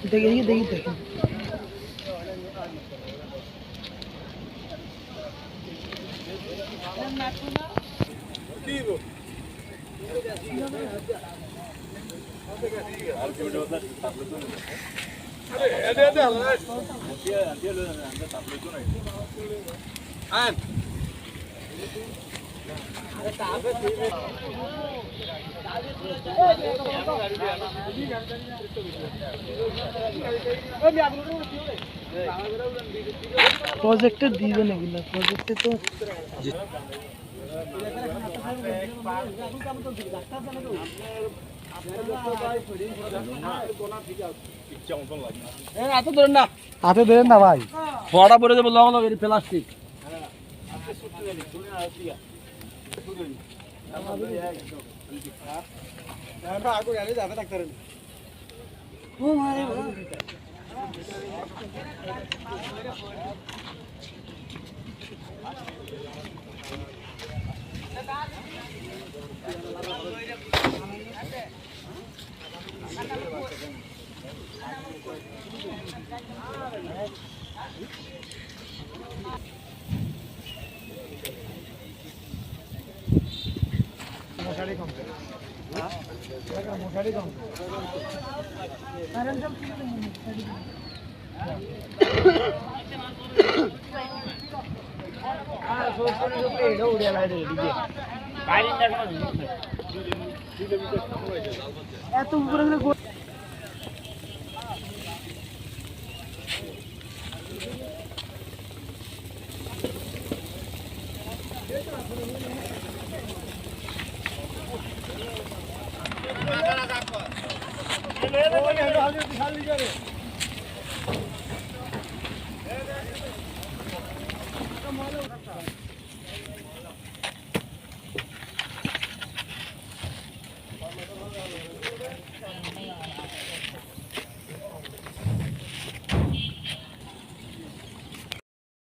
देखिए देखिए देखिए प्रोजेक्टर दिए नहीं प्रोजेक्टर तो হাতে ধরেন না ভাই ফড়া পরে যাবো লং লং এর প্লাস্টিক ও মারে মশারি কম মশারি কম এত উপরে